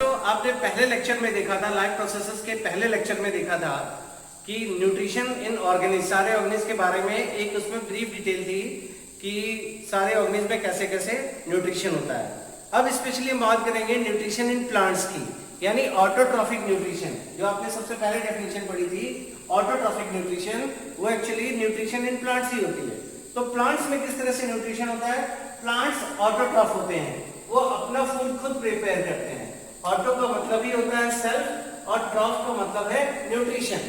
तो आपने पहले लेक्चर में देखा था, लाइफ प्रोसेसेस के पहले लेक्चर में देखा था कि न्यूट्रिशन इन ऑर्गेनिज, सारे ऑर्गेनिज के बारे में एक उसमें ब्रीफ डिटेल थी कि सारे ऑर्गेनिज में कैसे कैसे न्यूट्रिशन होता है। अब स्पेशली हम बात करेंगे न्यूट्रिशन इन प्लांट्स की, यानी ऑटोट्रॉफिक न्यूट्रिशन। जो आपने सबसे पहले डेफिनेशन पढ़ी थी ऑटोट्रॉफिक न्यूट्रिशन, वो एक्चुअली न्यूट्रिशन इन प्लांट्स ही होती है। तो प्लांट्स में किस तरह से न्यूट्रिशन होता है? प्लांट्स ऑटोट्रॉफ होते हैं, वो अपना फूड खुद प्रिपेयर करते हैं। ऑटो का मतलब ही होता है सेल्फ और ट्रॉफ का मतलब है न्यूट्रिशन।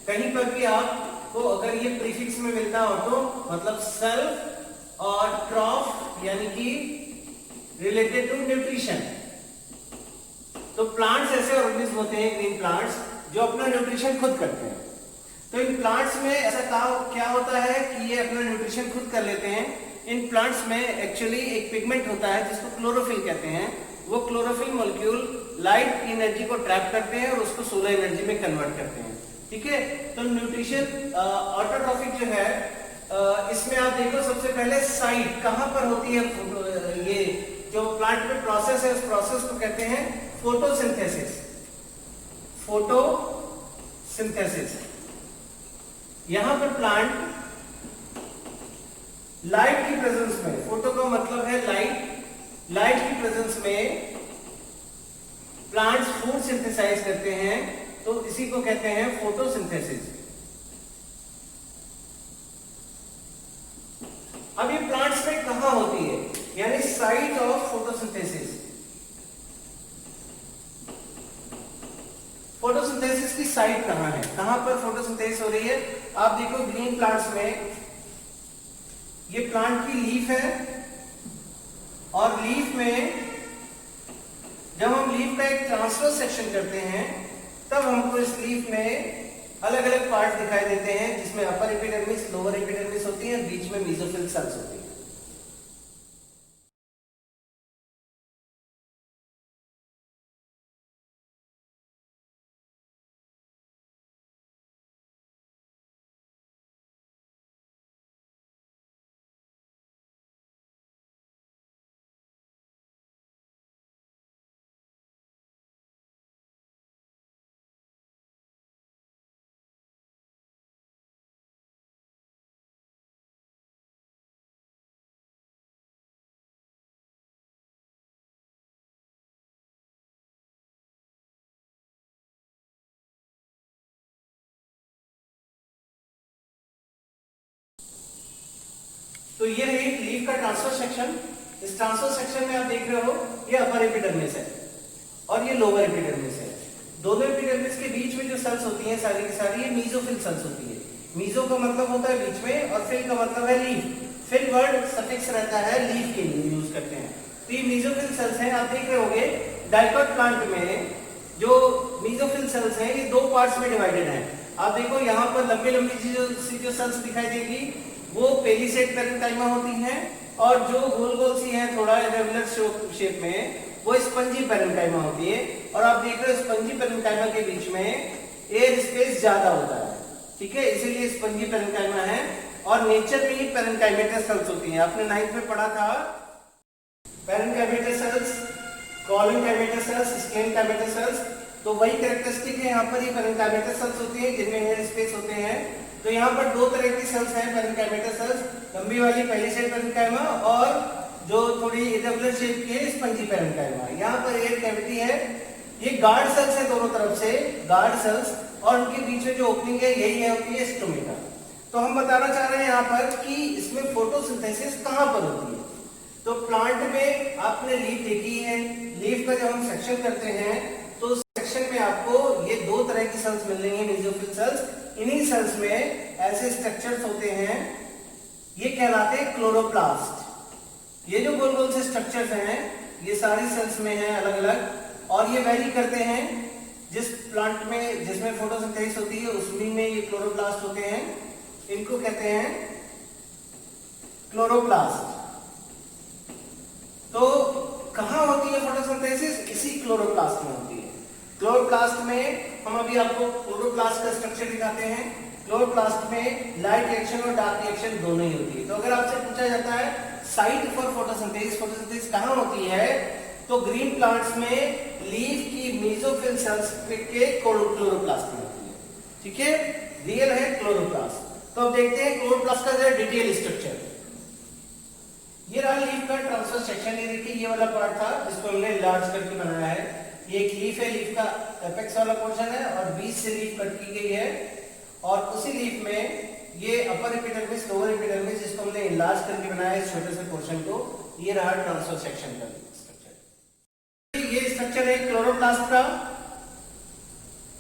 कहीं पर भी आपको अगर ये प्रीफिक्स में मिलता है ऑटो मतलब सेल्फ और ट्रॉफ यानी कि रिलेटेड टू न्यूट्रिशन। तो प्लांट्स ऐसे ऑर्गेनिज्म होते हैं, ग्रीन प्लांट्स, जो अपना न्यूट्रिशन खुद करते हैं। तो इन प्लांट्स में ऐसा क्या होता है कि ये अपना न्यूट्रिशन खुद कर लेते हैं। इन प्लांट्स में एक्चुअली एक पिगमेंट होता है जिसको क्लोरोफिल कहते हैं। वो क्लोरोफिल मॉलिक्यूल लाइट एनर्जी को ट्रैप करते हैं और उसको सोलर एनर्जी में कन्वर्ट करते हैं। ठीक है, तो न्यूट्रिशन ऑटोट्रॉफिक जो है इसमें आप देखो सबसे पहले साइट कहां पर होती है। ये जो प्लांट में प्रोसेस है उस प्रोसेस को कहते हैं फोटोसिंथेसिस। फोटोसिंथेसिस, यहां पर प्लांट लाइट की प्रेजेंस में, फोटो का मतलब है लाइट की प्रेजेंस में प्लांट्स फूड सिंथेसाइज करते हैं, तो इसी को कहते हैं फोटोसिंथेसिस। अब ये प्लांट्स में कहां होती है, यानी साइट ऑफ फोटोसिंथेसिस। फोटोसिंथेसिस की साइट कहां है, कहां पर फोटोसिंथेसिस हो रही है? आप देखो ग्रीन प्लांट्स में ये प्लांट की लीफ है और लीफ में जब हम लीफ का एक ट्रांसफर सेक्शन करते हैं तब हमको इस लीफ में अलग अलग पार्ट दिखाई देते हैं, जिसमें अपर एपिडर्मिस, लोअर एपिडर्मिस होती है, बीच में मेसोफिल सेल्स होती है। तो ये रही लीफ का ट्रांसफर सेक्शन। इस ट्रांसफर सेक्शन में आप देख रहे हो ये अपर एपिडर्मिस है और ये लोअर एपिडर्मिस है। दोनों एपिडर्मिस के बीच में जो सेल्स होती हैं सारी की सारी ये मीजोफिल सेल्स होती है। मीजो का मतलब होता है बीच में और फिल का मतलब है लीफ। फिल वर्ड सफिक्स रहता है लीफ के लिए यूज करते हैं। तो ये मीजोफिल सेल्स हैं। आप देख रहे होंगे डाइकोट प्लांट में जो मीजोफिल सेल्स हैं ये दो पार्ट्स में डिवाइडेड हैं। आप देखो यहाँ पर लंबी लंबी जो सेल्स दिखाई देगी वो पेलिसेड पेरेन्काइमा होती हैं, और जो गोल गोल सी हैं थोड़ा इरेगुलर शेप में वो स्पंजी पेरेन्काइमा होती है। और आप देख रहे हो स्पंजी पेरेन्काइमा के बीच में एयर स्पेस ज्यादा होता है। ठीक है, इसीलिए स्पंजी पेरेन्काइमा है। और नेचर में ही पेरेन्काइमेटस सेल्स होती हैं। आपने 9th में पढ़ा था पेरेन्काइमेटस सेल्स, कॉलिंकाइमेटस सेल्स, स्टेनकाइमेटस सेल्स। तो वही कैरेक्टरिस्टिक है, यहाँ पर ही पेरेन्काइमेटस सेल्स होती है जिनमें एयर स्पेस होते हैं। तो यहाँ पर दो तरह की सेल्स हैं पेरेन्काइमेटस सेल्स, लंबी वाली पेलिसेड पेरेन्काइमा और जो थोड़ी इरेगुलर शेप की है स्पंजी पेरेन्काइमा। यहाँ पर एयर कैविटी है। ये गार्ड सेल्स है दोनों तरफ से, गार्ड सेल्स, और उनके बीच में जो ओपनिंग है यही है होती है स्टोमेटा। तो हम बताना चाह रहे हैं यहाँ पर कि इसमें फोटोसिंथेसिस कहाँ पर होती है। तो प्लांट में आपने लीफ देखी है, लीफ का जब हम सेक्शन करते हैं तो सेक्शन में आपको ये दो तरह की सेल्स मिल रही है, मेसोफिल सेल्स। इन्हीं सेल्स में ऐसे स्ट्रक्चर्स होते हैं, ये कहलाते हैं क्लोरोप्लास्ट। ये जो गोल गोल से स्ट्रक्चर्स हैं ये सारी सेल्स में हैं अलग अलग, और ये वैरी करते हैं जिस प्लांट में जिसमें फोटोसिंथेसिस होती है उसमें में ये क्लोरोप्लास्ट होते हैं। इनको कहते हैं क्लोरोप्लास्ट। तो कहां होती है फोटोसिंथेसिस? इसी क्लोरोप्लास्ट में होती है। क्लोरोप्लास्ट में हम अभी आपको क्लोरोप्लास्ट का स्ट्रक्चर दिखाते हैं। क्लोरोप्लास्ट में लाइट रिएक्शन और डार्क रिएक्शन दोनों ही होती है। तो अगर आपसे पूछा जाता है साइट फॉर फोटोसिंथेसिस, फोटोसिंथेसिस कहां होती है, तो ग्रीन प्लांट्स में लीफ की संस्कृत के क्लोरोप्लास्ट में होती है। ठीक है, रियल है क्लोरोप्लास्ट। तो अब देखते हैं क्लोरोप्लास्ट का जरा डिटेल स्ट्रक्चर। ये रहा लीफ का ट्रांसफर सेक्शन। ये देखिए ये वाला पार्ट था जिसको हमने लार्ज करके बनाया है। ये एक लीफ है, लीफ का एपेक्स वाला पोर्शन है और बीच से लीफ कट की गई है और उसी लीफ में ये अपर एपिडर्मिस लोअर एपिडर्मिस जिसको हमने इनलार्ज करके बनाया है इस छोटे से पोर्शन को। ये रहा ट्रांसफर सेक्शन का स्ट्रक्चर। ये स्ट्रक्चर है क्लोरोप्लास्ट का।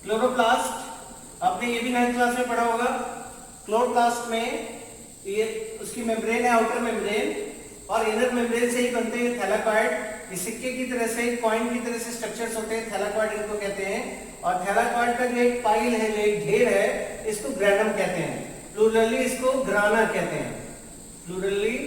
क्लोरोप्लास्ट आपने ये भी 9th क्लास में पढ़ा होगा। क्लोरोप्लास्ट में ये उसकी मेम्ब्रेन है, आउटर मेम्ब्रेन, और इनर मेम्ब्रेन से ही बनते हैं थैलाकॉइड। ये सिक्के की तरह से, कॉइन की तरह से स्ट्रक्चर्स होते हैं, थैलाकॉइड इनको कहते हैं। और थैलाकॉइड का जो एक पाइल है, जो एक ढेर है, इसको ग्रैनम कहते हैं। प्लूरली इसको ग्राना कहते हैं, प्लूरली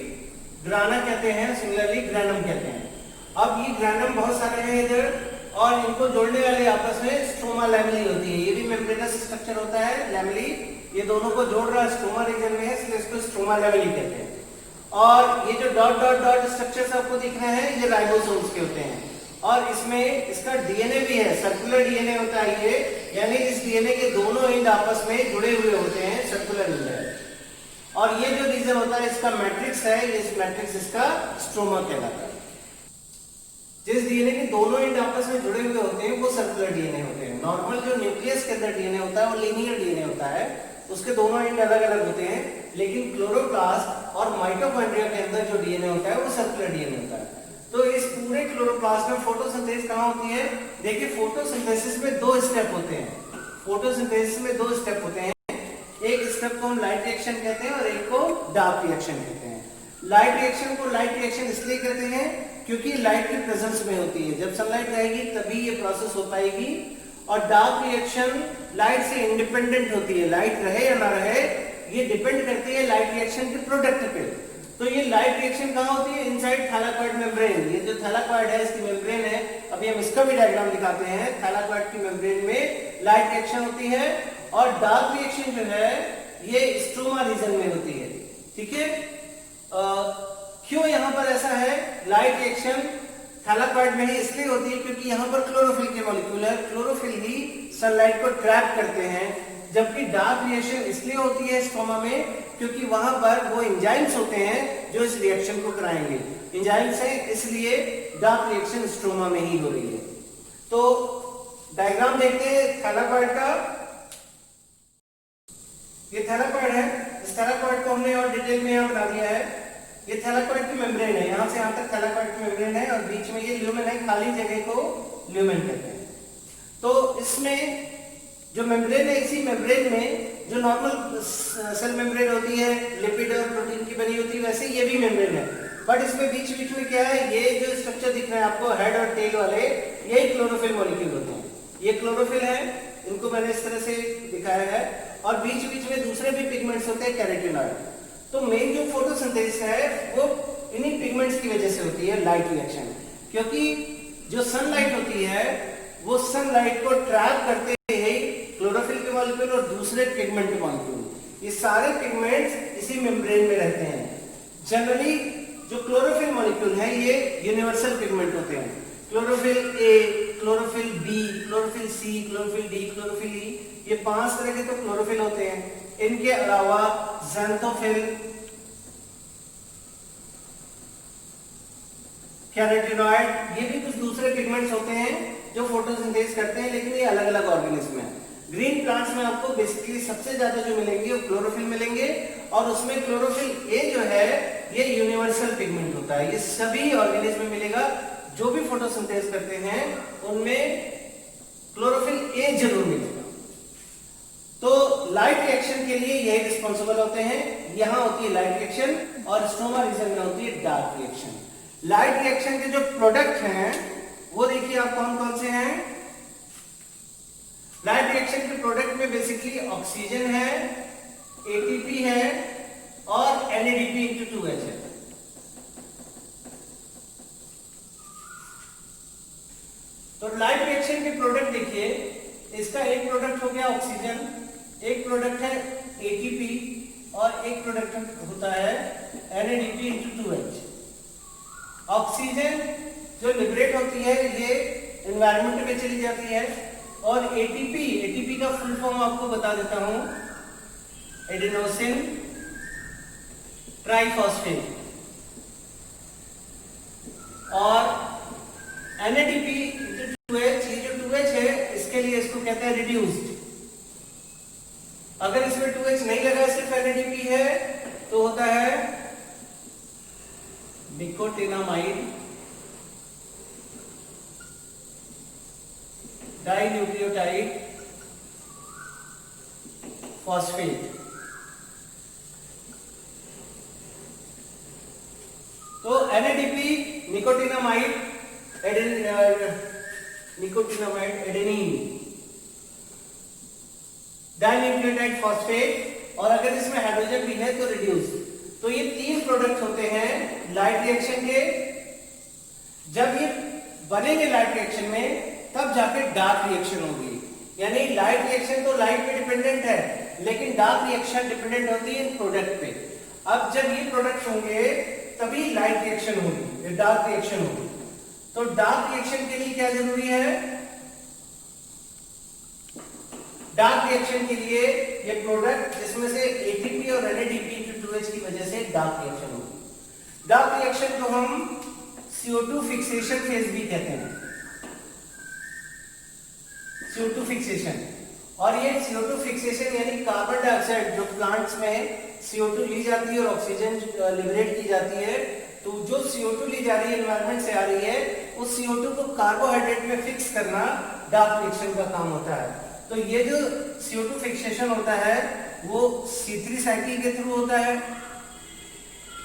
ग्राना कहते हैं, सिमिलरली ग्रैनम कहते हैं। अब ये ग्रैनम बहुत सारे हैं इधर, और इनको जोड़ने वाले आपस में स्ट्रोमा लैमेली होती है। ये भी मेम्ब्रेनस स्ट्रक्चर होता है, लैमेली। ये दोनों को जोड़ रहा स्ट्रोमा रीजन में है, इसलिए इसको स्ट्रोमा लैमेली कहते हैं। और ये जो डॉट डॉट डॉट स्ट्रक्चर्स आपको दिख रहे हैं, ये राइबोसोम्स के होते हैं। और इसमें इसका डीएनए भी है, सर्कुलर डीएनए होता है ये, यानी इस डीएनए के दोनों एंड आपस में जुड़े हुए होते हैं, सर्कुलर रीजन। और ये जो रीजन होता है इसका मैट्रिक्स है, इस मैट्रिक्स इसका स्ट्रोमा कहलाता है। जिस डीएनए के दोनों एंड आपस में जुड़े हुए होते हैं वो सर्कुलर डीएनए होते हैं। नॉर्मल जो न्यूक्लियस के अंदर डीएनए होता है वो लीनियर डीएनए होता है, उसके दोनों एंड अलग अलग होते हैं। लेकिन क्लोरोप्लास्ट और माइटोकॉन्ड्रिया के अंदर जो डीएनए होता है वो सर्कुलर डीएनए होता है। तो इस पूरे क्लोरोप्लास्ट में फोटोसिंथेसिस कहाँ होती है? देखिए फोटोसिंथेसिस में 2 स्टेप होते हैं। फोटोसिंथेसिस में 2 स्टेप होते हैं। एक स्टेप को हम लाइट रिएक्शन कहते हैं और एक को डार्क रिएक्शन कहते हैं। लाइट रिएक्शन को लाइट रिएक्शन इसलिए कहते हैं क्योंकि लाइट की प्रेजेंस में होती है। जब सनलाइट रहेगी तभी ये प्रोसेस हो पाएगी। और डार्क रिएक्शन लाइट से इंडिपेंडेंट होती है। लाइट रहे या ना रहे ये डिपेंड करती है लाइट रिएक्शन के प्रोडक्ट पे। तो ये लाइट रिएक्शन कहाँ होती है? Inside thylakoid membrane. ये जो थैलाकॉइड है इसकी मेम्ब्रेन है, अभी हम इसका भी डायग्राम दिखाते हैं। थैलाकॉइड की मेम्ब्रेन में लाइट रिएक्शन होती है और डार्क रिएक्शन जो है ये स्ट्रोमा रीजन में होती है। ठीक है, क्यों यहाँ पर ऐसा है? लाइट रिएक्शन थैलाकॉइड में ही इसलिए होती है क्योंकि यहाँ पर क्लोरोफिल के मॉलिक्यूल है, क्लोरोफिल ही सनलाइट को ट्रैप करते हैं। जबकि डार्क रिएक्शन इसलिए होती है स्ट्रोमा में क्योंकि वहां पर वो एंजाइम्स होते हैं जो इस रिएक्शन को कराएंगे। एंजाइम्स है इसलिए डार्क रिएक्शन स्ट्रोमा में ही हो रही है। तो डायग्राम देखते हैं थैलाकॉइड का। ये थैलाकॉइड है, इस थैलाकॉइड को हमने और डिटेल में यहाँ बता दिया है। ये थैलाकॉइड की मेम्ब्रेन है, यहाँ से यहाँ तक थैलाकॉइड की मेम्ब्रेन है और बीच में ये ल्यूमेन है, खाली जगह को ल्यूमेन कहते हैं। तो इसमें जो मेम्ब्रेन है, इसी मेम्ब्रेन में जो नॉर्मल सेल मेम्ब्रेन होती है लिपिड और प्रोटीन की बनी होती है, वैसे ये भी मेम्ब्रेन है। बट इसमें बीच बीच में क्या है? ये जो स्ट्रक्चर दिख रहा है आपको हेड और टेल वाले, यही क्लोरोफिल मॉलिक्यूल होते हैं। ये क्लोरोफिल है, इनको मैंने इस तरह से दिखाया है। और बीच बीच में दूसरे भी पिगमेंट्स होते हैं, कैरोटीनॉइड। तो मेन जो फोटोसिंथेसिस है वो इन्हीं पिगमेंट्स की वजह से होती है, लाइट रिएक्शन। क्योंकि जो सनलाइट होती है वो सनलाइट को ट्रैप करते हैं क्लोरोफिल के मॉलिक्यूल और दूसरे पिगमेंट के मॉलिक्यूल। ये सारे पिगमेंट्स इसी मेम्ब्रेन में रहते हैं। जनरली जो क्लोरोफिल मॉलिक्यूल है ये यूनिवर्सल पिगमेंट होते हैं। Chlorophyll A, chlorophyll B, chlorophyll C, chlorophyll D, chlorophyll E, ये 5 तरह के तो क्लोरोफिल होते हैं। इनके अलावा ज़ैंथोफिल, कैरोटीनॉइड, ये भी कुछ दूसरे पिगमेंट्स होते हैं जो फोटोसिंथेसिस करते हैं, लेकिन ये अलग अलग ऑर्गेनिज्म है। ग्रीन प्लांट्स में आपको बेसिकली सबसे ज्यादा जो मिलेंगे वो क्लोरोफिल मिलेंगे और उसमें क्लोरोफिल ए जो है ये यूनिवर्सल पिगमेंट होता है। ये सभी ऑर्गेनिज्म में मिलेगा। जो भी फोटोसिंथेसिस करते हैं उनमें क्लोरोफिल ए जरूर मिलेगा। तो लाइट रिएक्शन के लिए यही रिस्पॉन्सिबल होते हैं। यहां होती है लाइट रिएक्शन और स्ट्रोमा रीजन में होती है डार्क रिएक्शन। लाइट रिएक्शन के जो प्रोडक्ट हैं वो देखिए आप कौन कौन से हैं। लाइट रिएक्शन के प्रोडक्ट में बेसिकली ऑक्सीजन है, एटीपी है और NADP*2H है। तो लाइट रिएक्शन के प्रोडक्ट देखिए, इसका एक प्रोडक्ट हो गया ऑक्सीजन, एक प्रोडक्ट है एटीपी और एक प्रोडक्ट होता है NADP*2H। ऑक्सीजन जो लिबरेट होती है ये एनवायरनमेंट में चली जाती है और एटीपी का फुल फॉर्म आपको बता देता हूं, एडेनोसिन ट्राइफॉस्फेट। और NADP जो 2H, ये जो 2H है इसके लिए इसको कहते हैं रिड्यूस्ड। अगर इसमें 2H नहीं लगा, सिर्फ NADP है, तो होता है निकोटिनामाइड डाइन्यूक्लियोटाइड फॉस्फेट। तो NADP nicotinamide adenine dinucleotide phosphate, और अगर इसमें हाइड्रोजन भी है तो रिड्यूस। तो ये 3 प्रोडक्ट होते हैं लाइट रिएक्शन के। जब ये बनेंगे लाइट रिएक्शन में, तब जाके डार्क रिएक्शन होगी। यानी लाइट रिएक्शन तो लाइट पे डिपेंडेंट है, लेकिन डार्क रिएक्शन डिपेंडेंट होती है इन प्रोडक्ट पे। अब जब ये प्रोडक्ट होंगे तभी लाइट रिएक्शन होगी, डार्क रिएक्शन होगी। तो डार्क रिएक्शन के लिए क्या जरूरी है? डार्क रिएक्शन के लिए ये प्रोडक्ट जिसमें से एटीपी और NADP की 2H की वजह से डार्क रिएक्शन होगी। डार्क रिएक्शन को हम CO2 फिक्सेशन फेज भी कहते हैं, CO2 फिक्सेशन। और ये CO2 फिक्सेशन यानी कार्बन डाइऑक्साइड जो प्लांट्स में CO2 ली जाती है और ऑक्सीजन लिबरेट की जाती है, तो जो CO2 ली जा रही है एनवायरनमेंट से आ रही है, उस CO2 को कार्बोहाइड्रेट में फिक्स करना डार्क रिएक्शन का काम होता है। तो ये जो CO2 फिक्सेशन होता है वो C3 साइकिल के थ्रू होता है,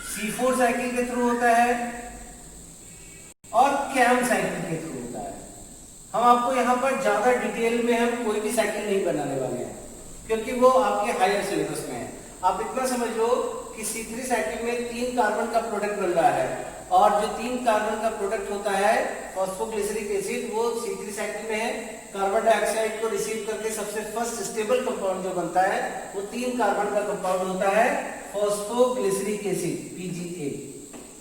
C4 साइकिल के थ्रू होता है और CAM साइकिल के थ्रू होता है। हम आपको यहाँ पर ज्यादा डिटेल में हम कोई भी साइकिल नहीं बनाने वाले हैं, क्योंकि वो आपके हायर सिलेबस में है। आप इतना समझ लो कि C3 साइकिल में 3 कार्बन का प्रोडक्ट बन रहा है, और जो 3 कार्बन का प्रोडक्ट होता है फॉस्फोग्लिसरिक एसिड, वो C3 साइकिल में है। कार्बन डाइऑक्साइड को रिसीव करके सबसे फर्स्ट स्टेबल कंपाउंड जो बनता है वो 3 कार्बन का कंपाउंड होता है फॉस्फोग्लिसरिक एसिड, PGA।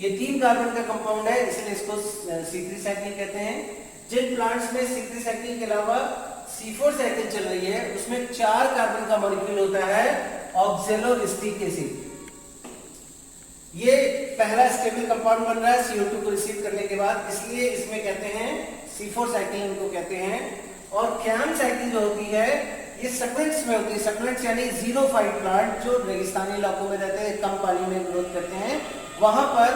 ये 3 कार्बन का कंपाउंड है, इसलिए इसको C3 साइकिल कहते हैं। जिन प्लांट्स में C3 साइकिल के अलावा C4 साइकिल चल रही है, उसमें 4 कार्बन का मॉलिक्यूल होता है ऑक्सैलोइस्टिक एसिड। ये पहला स्टेबल कंपाउंड बन रहा है CO2 को रिसीव करने के बाद, इसलिए इसमें कहते हैं C4 साइकिल इनको कहते हैं। और CAM साइकिल जो होती है ये सक्लेंट्स में होती है। सक्लेंट्स यानी ज़ीरोफाइट प्लांट जो रेगिस्तानी इलाकों में रहते हैं, कम पानी में ग्रोथ करते हैं, वहां पर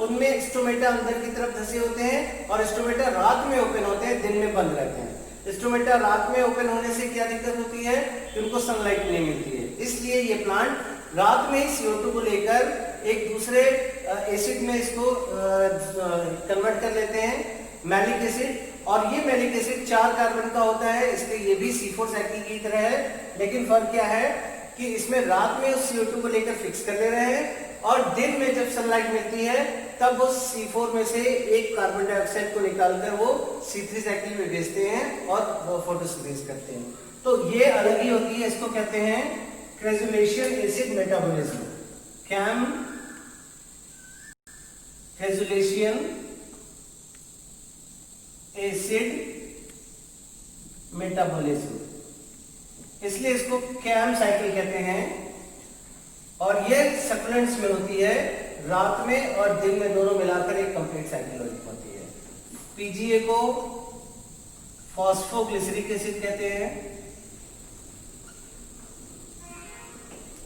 उनमें स्टोमेटा अंदर की तरफ धसे होते हैं और स्टोमेटा रात में ओपन होते हैं, दिन में बंद रहते हैं। स्टोमेटा रात में ओपन होने से क्या दिक्कत होती है कि उनको सनलाइट नहीं मिलती है, इसलिए ये प्लांट रात में CO2 को लेकर एक दूसरे एसिड में इसको कन्वर्ट कर लेते हैं, मैलिक एसिड। और ये मैलिक एसिड 4 कार्बन का होता है, इसलिए ये भी C4 साइकिल की तरह है। लेकिन फर्क क्या है कि इसमें रात में उस CO2 को लेकर फिक्स कर ले रहे हैं, और दिन में जब सनलाइट मिलती है तब वो C4 में से एक कार्बन डाइऑक्साइड को निकालकर वो C3 साइकिल में भेजते हैं और वो फोटोसिंथेसिस करते हैं। तो ये अलग ही होती है, इसको कहते हैं crassulacean acid metabolism, CAM crassulacean acid metabolism, इसलिए इसको CAM साइकिल कहते हैं। और ये सक्लेंट्स में होती है, रात में और दिन में दोनों मिलाकर एक कंप्लीट साइकिल होती है। PGA को फॉस्फोग्लिसरिक एसिड कहते हैं।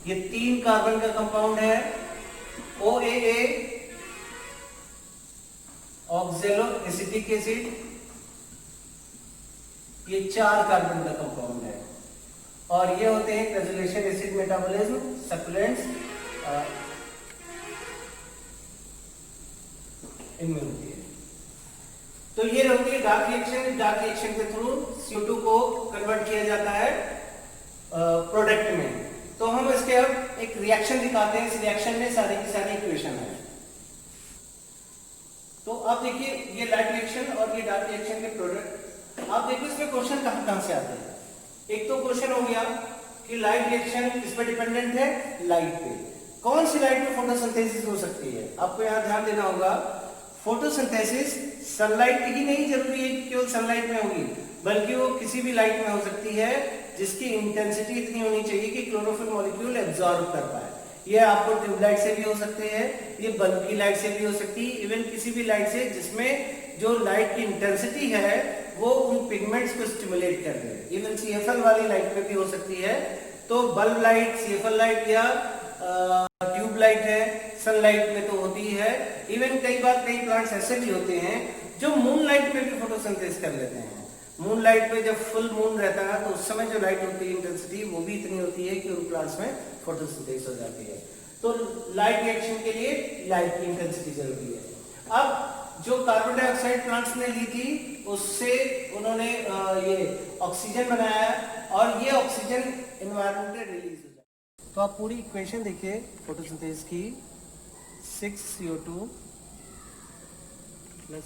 ये 3 कार्बन का कंपाउंड है। OAA ऑक्सैलोएसिटिक एसिड, ये 4 कार्बन का कंपाउंड है। और ये होते हैं क्रेजुलेशन एसिड मेटाबॉलिज्म, सक्लेंट्स इनमें होती है। तो ये होती है डार्क रिएक्शन। डार्क रिएक्शन के थ्रू CO2 को कन्वर्ट किया जाता है प्रोडक्ट में। तो हम इसके अब एक रिएक्शन दिखाते हैं। इस रिएक्शन में सारी की सारी इक्वेशन है। तो अब देखिए ये लाइट रिएक्शन और ये डार्क रिएक्शन के प्रोडक्ट, आप देखो इसमें क्वेश्चन कहां से आते हैं। एक तो क्वेश्चन हो गया कि लाइट रिएक्शन किस पे डिपेंडेंट है, लाइट पे। कौन सी लाइट में फोटोसिंथेसिस हो सकती है, आपको यहां ध्यान देना होगा। फोटोसिंथेसिस सनलाइट ही नहीं जरूरी है कि केवल सनलाइट में होगी, बल्कि वो किसी भी लाइट में हो सकती है जिसकी इंटेंसिटी इतनी होनी चाहिए कि क्लोरोफिल मॉलिक्यूल एब्जॉर्ब कर पाए। ये आपको ट्यूबलाइट से भी हो सकते हैं, ये बल्ब की लाइट से भी हो सकती है, इवन किसी भी लाइट से जिसमें जो लाइट की इंटेंसिटी है वो उन पिगमेंट्स को स्टिमुलेट कर रहे हैं। इवन सीएफएल वाली लाइट में भी हो सकती है। तो बल्ब लाइट, सीएफएल लाइट या ट्यूब लाइट है, सनलाइट में तो होती है। इवन कई बार कई प्लांट्स ऐसे भी होते हैं जो मून लाइट में भी फोटोसिंथेसिस कर लेते हैं। मून लाइट में जब फुल मून रहता है तो उस समय जो लाइट होती है इंटेंसिटी वो भी इतनी होती है कि उन प्लांट्स में फोटोसिंथेसिस हो जाती है। तो लाइट रिएक्शन के लिए लाइट की इंटेंसिटी जरूरी है। अब जो कार्बन डाइऑक्साइड प्लांट्स ने ली थी उससे उन्होंने ये ऑक्सीजन बनाया और ये ऑक्सीजन एनवायरनमेंट में रिलीज हो जाए। तो आप पूरी इक्वेशन देखिए फोटोसिंथेसिस की, 6CO2 प्लस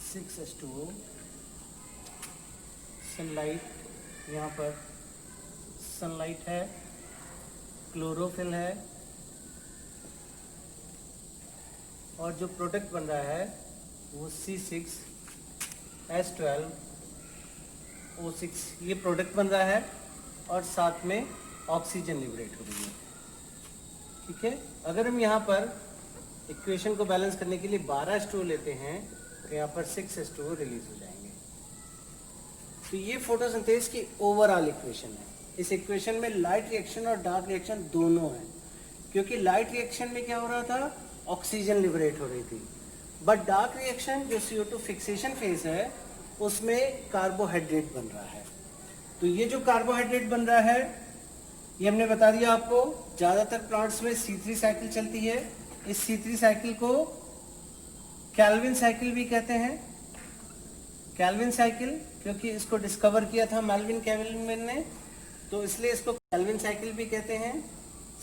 6H2O, सनलाइट, यहाँ पर सनलाइट है, क्लोरोफिल है और जो प्रोडक्ट बन रहा है वो C6H12O6 ये प्रोडक्ट बन रहा है और साथ में ऑक्सीजन लिबरेट हो रही है। ठीक है, अगर हम यहाँ पर इक्वेशन को बैलेंस करने के लिए 12H2O लेते हैं तो यहाँ पर 6H2O रिलीज हो जाएंगे। तो ये फोटोसिंथेसिस की ओवरऑल इक्वेशन है। इस इक्वेशन में लाइट रिएक्शन और डार्क रिएक्शन दोनों है, क्योंकि लाइट रिएक्शन में क्या हो रहा था, ऑक्सीजन लिबरेट हो रही थी, बट डार्क रिएक्शन जो CO2 फिक्सेशन फेज है उसमें कार्बोहाइड्रेट बन रहा है। तो ये जो कार्बोहाइड्रेट बन रहा है ये हमने बता दिया आपको, ज्यादातर प्लांट्स में C3 साइकिल चलती है। इस C3 साइकिल को कैल्विन साइकिल भी कहते हैं। कैल्विन साइकिल क्योंकि इसको डिस्कवर किया था मेल्विन कैल्विन ने, तो इसलिए इसको कैल्विन साइकिल भी कहते हैं।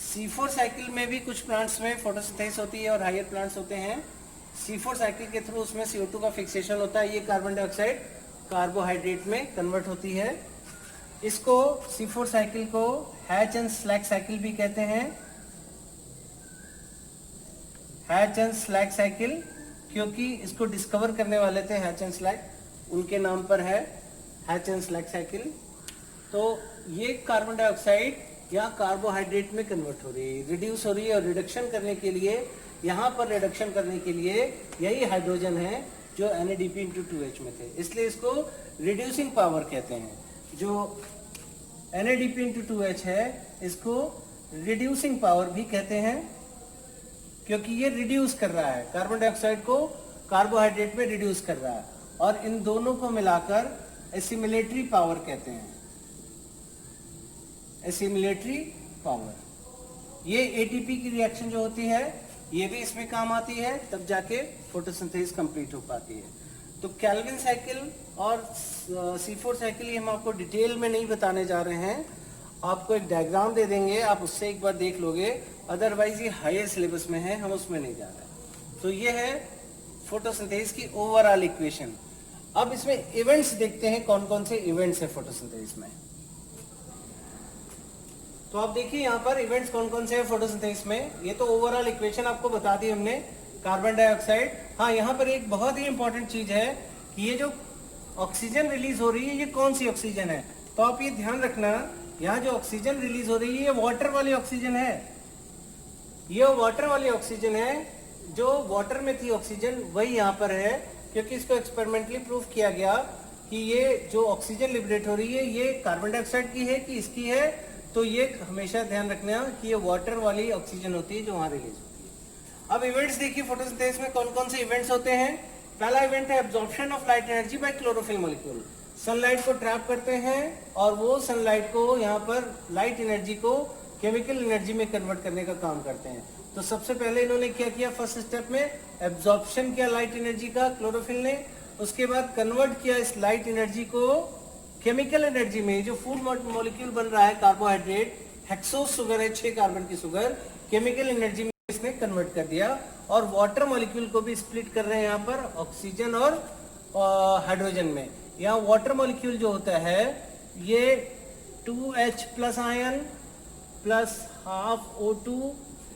C4 साइकिल में भी कुछ प्लांट्स में फोटोसिंथेसिस होती है और हायर प्लांट्स होते हैं। C4 साइकिल के थ्रू उसमें CO2 का फिक्सेशन होता है, ये कार्बन डाइऑक्साइड कार्बोहाइड्रेट में कन्वर्ट होती है। इसको C4 साइकिल को हैच एंड स्लैक साइकिल भी कहते हैं। हैच एंड स्लैक साइकिल क्योंकि इसको डिस्कवर करने वाले थे हैच एंड स्लैक, उनके नाम पर है हैच एंड स्लैक साइकिल। तो ये कार्बन डाइऑक्साइड या कार्बोहाइड्रेट में कन्वर्ट हो रही है, रिड्यूस हो रही है, और रिडक्शन करने के लिए यहाँ पर रिडक्शन करने के लिए यही हाइड्रोजन है जो NADP×2H में थे, इसलिए इसको रिड्यूसिंग पावर कहते हैं। जो NADP×2H है इसको रिड्यूसिंग पावर भी कहते हैं, क्योंकि ये रिड्यूस कर रहा है कार्बन डाइऑक्साइड को, कार्बोहाइड्रेट में रिड्यूस कर रहा है, और इन दोनों को मिलाकर एसिमिलेटरी पावर कहते हैं। एसिमिलेटरी पावर, ये ATP की रिएक्शन जो होती है ये भी इसमें काम आती है, तब जाके फोटोसिंथेसिस कंप्लीट हो पाती है। तो कैल्विन साइकिल और C4 साइकिल ये हम आपको डिटेल में नहीं बताने जा रहे हैं, आपको एक डायग्राम दे देंगे, आप उससे एक बार देख लोगे, अदरवाइज ये हायर सिलेबस में है, हम उसमें नहीं जा रहे। तो ये है फोटोसिंथेसिस की ओवरऑल इक्वेशन। अब इसमें इवेंट्स देखते हैं, कौन कौन से इवेंट्स है फोटोसिंथेसिस में। तो आप देखिए यहाँ पर इवेंट्स कौन कौन से हैं फोटोसिंथेसिस में। ये तो ओवरऑल इक्वेशन आपको बता दी हमने, कार्बन डाइऑक्साइड। हाँ, यहाँ पर एक बहुत ही इंपॉर्टेंट चीज है कि ये जो ऑक्सीजन रिलीज हो रही है ये कौन सी ऑक्सीजन है। तो आप ये ध्यान रखना, यहाँ जो ऑक्सीजन रिलीज हो रही है ये वाटर वाली ऑक्सीजन है। ये वाटर वाली ऑक्सीजन है, जो वाटर में थी ऑक्सीजन वही यहाँ पर है, क्योंकि इसको एक्सपेरिमेंटली प्रूव किया गया कि ये जो ऑक्सीजन लिबरेट हो रही है ये कार्बन डाइऑक्साइड की है कि इसकी है। तो ये हमेशा ध्यान रखना कि ये वाटर वाली ऑक्सीजन होती है जो वहां रिलीज होती है। अब इवेंट्स देखिए फोटोसिंथेसिस में कौन कौन से इवेंट्स होते हैं। पहला इवेंट है absorption of light energy by chlorophyll molecule. Sunlight को ट्रैप करते हैं और वो सनलाइट को यहाँ पर लाइट एनर्जी को केमिकल एनर्जी में कन्वर्ट करने का काम करते हैं। तो सबसे पहले इन्होंने क्या किया, फर्स्ट स्टेप में एब्जॉर्प्शन किया लाइट एनर्जी का क्लोरोफिल ने, उसके बाद कन्वर्ट किया इस लाइट एनर्जी को केमिकल एनर्जी में। जो फूड मॉलिक्यूल बन रहा है कार्बोहाइड्रेट, हेक्सोस शुगर है 6 कार्बन की शुगर, केमिकल एनर्जी में इसने कन्वर्ट कर दिया। और वाटर मॉलिक्यूल को भी स्प्लिट कर रहे हैं यहाँ पर ऑक्सीजन और हाइड्रोजन में। यहाँ वाटर मॉलिक्यूल जो होता है ये 2H plus ion plus half O2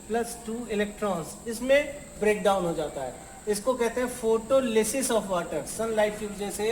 plus 2 electrons इसमें ब्रेक डाउन हो जाता है। इसको कहते हैं फोटोलिसिस ऑफ वाटर। सनलाइट की वजह से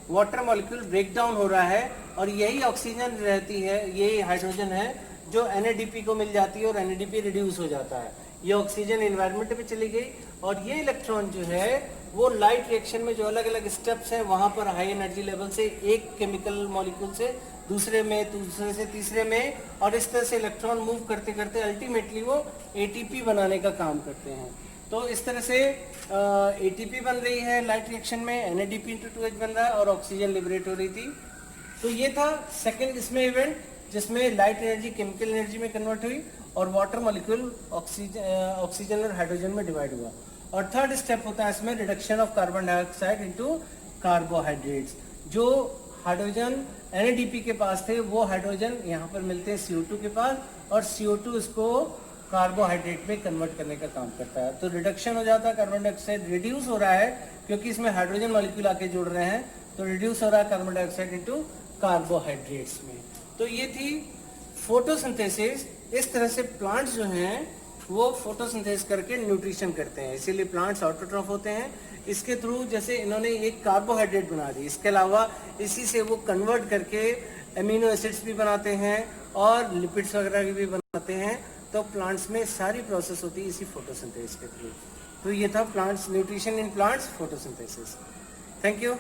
वाटर मॉलिक्यूल ब्रेक डाउन हो रहा है और यही ऑक्सीजन रहती है, यही हाइड्रोजन है जो NADP को मिल जाती है और NADP रिड्यूस हो जाता है। ये ऑक्सीजन एनवायरनमेंट में चली गई और ये इलेक्ट्रॉन जो है वो लाइट रिएक्शन में जो अलग अलग स्टेप्स हैं वहां पर हाई एनर्जी लेवल से एक केमिकल मॉलिक्यूल से दूसरे में, दूसरे से तीसरे में, और इस तरह से इलेक्ट्रॉन मूव करते करते अल्टीमेटली वो ATP बनाने का काम करते हैं। तो इस तरह से ATP बन रही है लाइट रिएक्शन में, NADP×2H बन रहा है और ऑक्सीजन लिबरेट हो रही थी। तो ये था सेकंड इसमें इवेंट जिसमें लाइट एनर्जी केमिकल एनर्जी में कन्वर्ट हुई और वाटर मॉलिक्यूल ऑक्सीजन और हाइड्रोजन में डिवाइड हुआ। और थर्ड स्टेप होता है इसमें reduction of carbon dioxide into carbohydrates. जो हाइड्रोजन NADP के पास थे वो हाइड्रोजन यहाँ पर मिलते हैं CO2 के पास और CO2 इसको कार्बोहाइड्रेट में कन्वर्ट करने का काम करता है। तो रिडक्शन हो जाता है, कार्बन डाइऑक्साइड रिड्यूस हो रहा है क्योंकि इसमें हाइड्रोजन मॉलिक्यूल आके जुड़ रहे हैं, तो रिड्यूस हो रहा है कार्बन डाइऑक्साइड इनटू कार्बोहाइड्रेट्स में। तो ये थी फोटोसिंथेसिस। इस तरह से प्लांट्स जो हैं वो फोटोसिंथेसिस करके न्यूट्रिशन करते हैं, इसीलिए प्लांट्स ऑटोट्रॉफ होते हैं। इसके थ्रू जैसे इन्होंने एक कार्बोहाइड्रेट बना दी, इसके अलावा इसी से वो कन्वर्ट करके अमीनो एसिड्स भी बनाते हैं और लिपिड्स वगैरह भी बनाते हैं। तो प्लांट्स में सारी प्रोसेस होती है इसी फोटोसिंथेसिस के थ्रू। तो ये था plants, nutrition in plants, photosynthesis. Thank you.